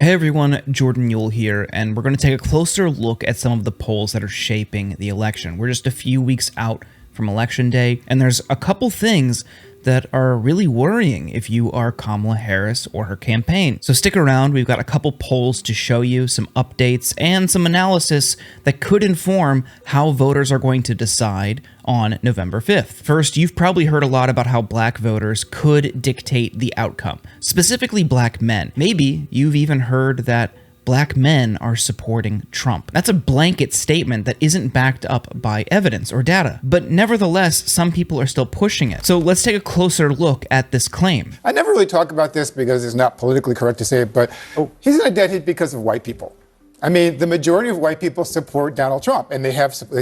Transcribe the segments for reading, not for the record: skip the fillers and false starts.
Hey everyone, Jordan Yule here, and we're going to take a closer look at some of the polls that are shaping the election. We're just a few weeks out from Election Day, and there's a couple things that are really worrying if you are Kamala Harris or her campaign. So stick around, we've got a couple polls to show you, some updates, and some analysis that could inform how voters are going to decide on November 5th. First, you've probably heard a lot about how black voters could dictate the outcome, specifically black men. Maybe you've even heard that black men are supporting Trump. That's a blanket statement that isn't backed up by evidence or data, but nevertheless, some people are still pushing it. So let's take a closer look at this claim. I never really talk about this because it's not politically correct to say it, but he's in a dead heat because of white people. I mean, the majority of white people support Donald Trump, and they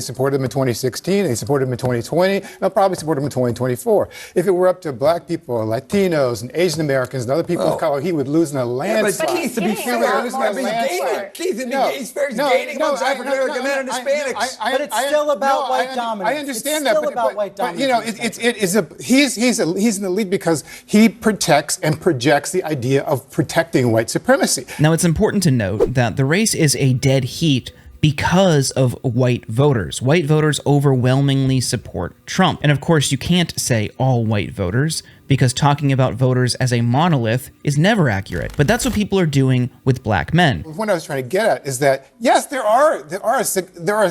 supported him in 2016, they supported him in 2020, and they'll probably support him in 2024. If it were up to black people, Latinos, and Asian Americans, and other people of color, he would lose in a landslide. But Keith, to be fair, Keith, he's gaining on African American men and Hispanics. But it's still about white dominance. I understand that, but you know, he's in the lead because he protects and projects the idea of protecting white supremacy. Now, it's important to note that the race is a dead heat because of white voters. White voters overwhelmingly support Trump. And of course, you can't say all white voters, because talking about voters as a monolith is never accurate. But that's what people are doing with black men. What I was trying to get at is that, yes, there are a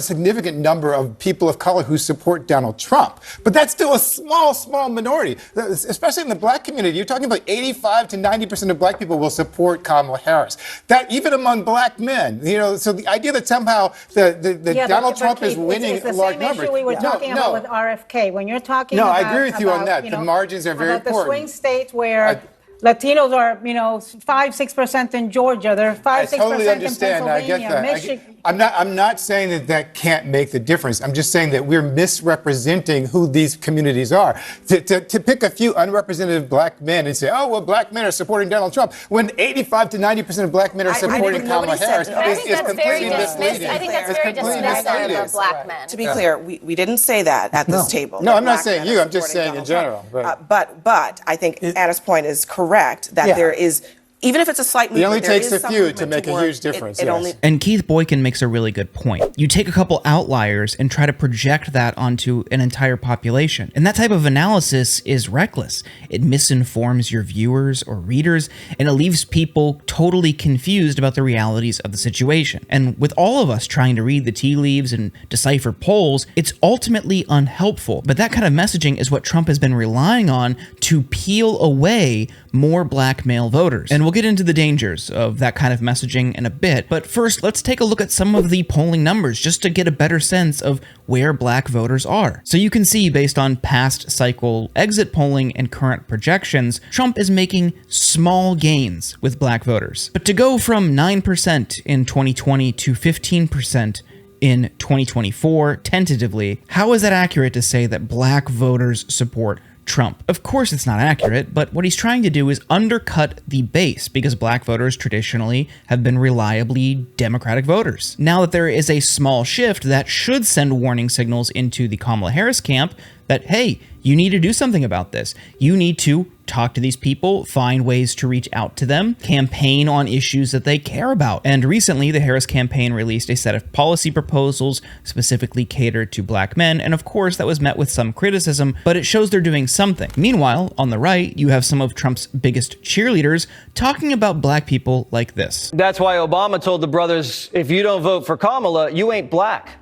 significant number of people of color who support Donald Trump, but that's still a small minority, especially in the black community. You're talking about 85 to 90% of black people will support Kamala Harris. That even among black men, you know, so the idea that somehow Donald Trump is winning it's the large same numbers. Issue we were talking about with RFK. When you're talking about, I agree with you on that. The margins are very important. The swing states where Latinos are, 5-6% in Georgia. They're 5-6% totally in understand. Pennsylvania, I get that. Michigan. I'm not saying that can't make the difference. I'm just saying that we're misrepresenting who these communities are. To pick a few unrepresentative black men and say, oh, well, black men are supporting Donald Trump, when 85 to 90% of black men are supporting Kamala Harris is completely misleading. I think that's very dismissive of black men. To be clear, we didn't say that at this table. No, I'm not saying you. I'm just saying in general. But I think Anna's point is correct that there is, even if it's a slight movement, it only takes a few to make a huge difference. And Keith Boykin makes a really good point. You take a couple outliers and try to project that onto an entire population. And that type of analysis is reckless. It misinforms your viewers or readers, and it leaves people totally confused about the realities of the situation. And with all of us trying to read the tea leaves and decipher polls, it's ultimately unhelpful. But that kind of messaging is what Trump has been relying on to peel away more black male voters. And we'll get into the dangers of that kind of messaging in a bit, but first, let's take a look at some of the polling numbers just to get a better sense of where black voters are. So you can see, based on past cycle exit polling and current projections, Trump is making small gains with black voters. But to go from 9% in 2020 to 15% in 2024, tentatively, how is that accurate to say that black voters support Trump? Of course it's not accurate, but what he's trying to do is undercut the base, because black voters traditionally have been reliably Democratic voters. Now that there is a small shift, that should send warning signals into the Kamala Harris camp that, hey, you need to do something about this. You need to talk to these people, find ways to reach out to them, campaign on issues that they care about. And recently, the Harris campaign released a set of policy proposals specifically catered to black men, and of course, that was met with some criticism, but it shows they're doing something. Meanwhile, on the right, you have some of Trump's biggest cheerleaders talking about black people like this. That's why Obama told the brothers, if you don't vote for Kamala, you ain't black.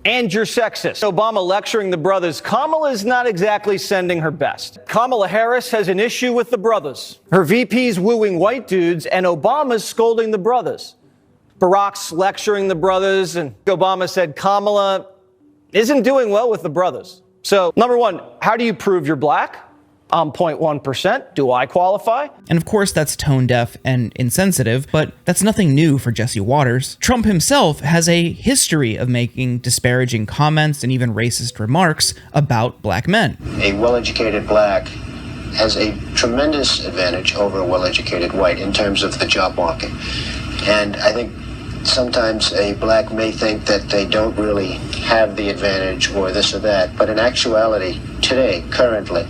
And you're sexist. Obama lecturing the brothers. Kamala is not exactly sending her best. Kamala Harris has an issue with the brothers. Her VP's wooing white dudes, and Obama's scolding the brothers. Barack's lecturing the brothers, and Obama said Kamala isn't doing well with the brothers. So, number one, how do you prove you're black? I'm 0.1%. Do I qualify? And of course, that's tone deaf and insensitive, but that's nothing new for Jesse Waters. Trump himself has a history of making disparaging comments and even racist remarks about black men. A well-educated black has a tremendous advantage over a well-educated white in terms of the job market. And I think sometimes a black may think that they don't really have the advantage or this or that, but in actuality, today, currently,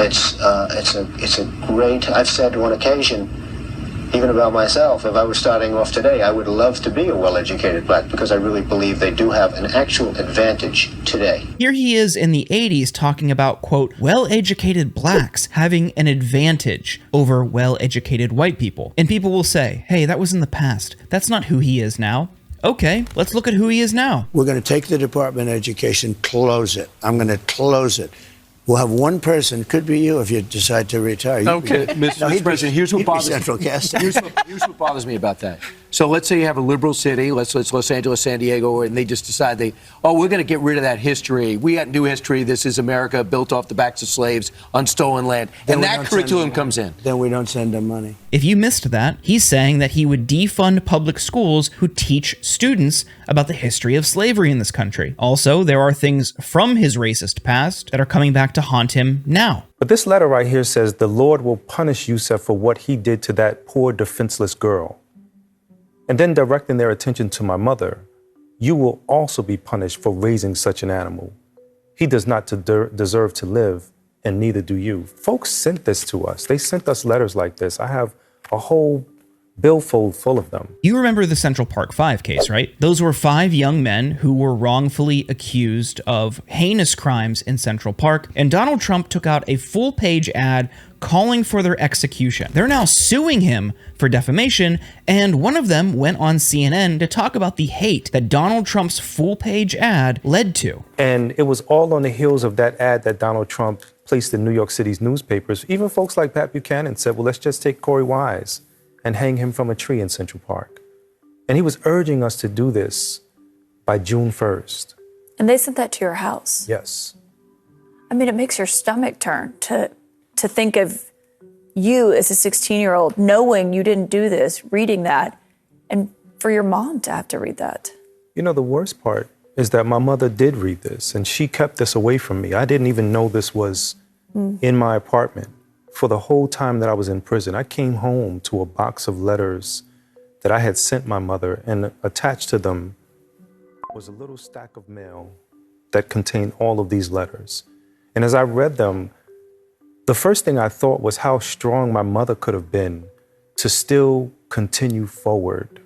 it's a great, I've said on occasion, even about myself, if I was starting off today, I would love to be a well-educated black because I really believe they do have an actual advantage today. Here he is in the 80s talking about, quote, well-educated blacks having an advantage over well-educated white people. And people will say, hey, that was in the past. That's not who he is now. Okay, let's look at who he is now. We're going to take the Department of Education, close it. I'm going to close it. We'll have one person, could be you if you decide to retire. Okay, Mr. President, here's what bothers me. Here's what bothers me about that. So let's say you have a liberal city, let's Los Angeles, San Diego, and they just decide we're going to get rid of that history. We got new history. This is America built off the backs of slaves on stolen land. And that curriculum comes in. Then we don't send them money. If you missed that, he's saying that he would defund public schools who teach students about the history of slavery in this country. Also, there are things from his racist past that are coming back to haunt him now. But this letter right here says the Lord will punish Yusuf for what he did to that poor defenseless girl. And then directing their attention to my mother, you will also be punished for raising such an animal. He does not deserve to live, and neither do you. Folks sent this to us. They sent us letters like this. I have a whole billfold full of them. You remember the Central Park 5 case, right? Those were 5 young men who were wrongfully accused of heinous crimes in Central Park, and Donald Trump took out a full-page ad calling for their execution. They're now suing him for defamation, and one of them went on CNN to talk about the hate that Donald Trump's full-page ad led to. And it was all on the heels of that ad that Donald Trump placed in New York City's newspapers. Even folks like Pat Buchanan said, well, let's just take Corey Wise and hang him from a tree in Central Park. And he was urging us to do this by June 1st. And they sent that to your house? Yes. I mean, it makes your stomach turn to think of you as a 16-year-old knowing you didn't do this, reading that, and for your mom to have to read that. You know, the worst part is that my mother did read this, and she kept this away from me. I didn't even know this was in my apartment. For the whole time that I was in prison, I came home to a box of letters that I had sent my mother, and attached to them was a little stack of mail that contained all of these letters. And as I read them, the first thing I thought was how strong my mother could have been to still continue forward,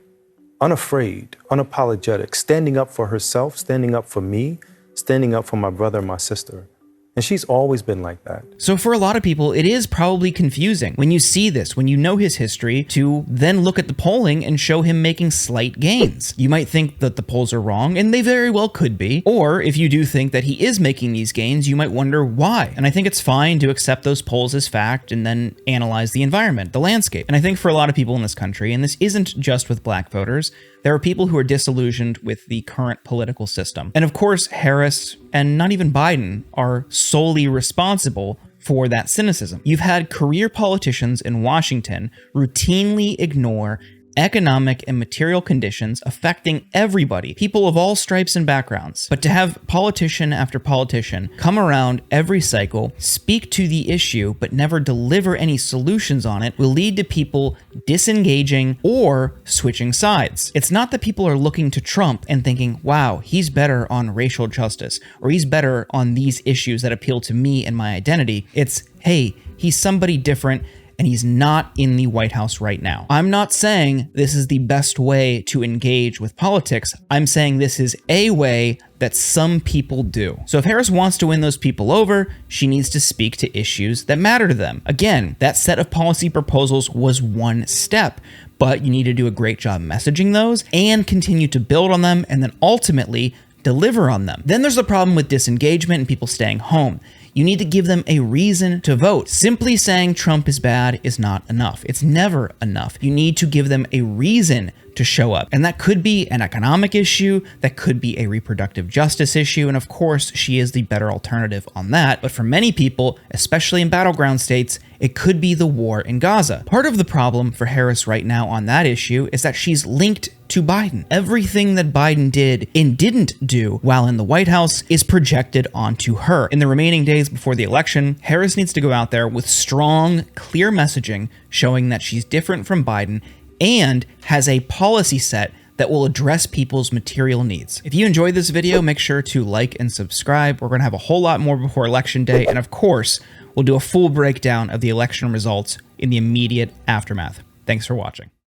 unafraid, unapologetic, standing up for herself, standing up for me, standing up for my brother and my sister. And she's always been like that. So for a lot of people, it is probably confusing when you see this, when you know his history, to then look at the polling and show him making slight gains. You might think that the polls are wrong, and they very well could be. Or if you do think that he is making these gains, you might wonder why. And I think it's fine to accept those polls as fact and then analyze the environment, the landscape. And I think for a lot of people in this country, and this isn't just with black voters, there are people who are disillusioned with the current political system. And of course, Harris and not even Biden are solely responsible for that cynicism. You've had career politicians in Washington routinely ignore economic and material conditions affecting everybody, people of all stripes and backgrounds. But to have politician after politician come around every cycle, speak to the issue, but never deliver any solutions on it will lead to people disengaging or switching sides. It's not that people are looking to Trump and thinking, wow, he's better on racial justice, or he's better on these issues that appeal to me and my identity. It's, hey, he's somebody different, and he's not in the White House right now. I'm not saying this is the best way to engage with politics. I'm saying this is a way that some people do. So if Harris wants to win those people over, she needs to speak to issues that matter to them. Again, that set of policy proposals was one step, but you need to do a great job messaging those and continue to build on them and then ultimately deliver on them. Then there's the problem with disengagement and people staying home. You need to give them a reason to vote. Simply saying Trump is bad is not enough. It's never enough. You need to give them a reason to show up. And that could be an economic issue, that could be a reproductive justice issue, and of course, she is the better alternative on that. But for many people, especially in battleground states, it could be the war in Gaza. Part of the problem for Harris right now on that issue is that she's linked to Biden. Everything that Biden did and didn't do while in the White House is projected onto her. In the remaining days before the election, Harris needs to go out there with strong, clear messaging showing that she's different from Biden and has a policy set that will address people's material needs. If you enjoyed this video, make sure to like and subscribe. We're gonna have a whole lot more before Election Day, and of course, we'll do a full breakdown of the election results in the immediate aftermath. Thanks for watching.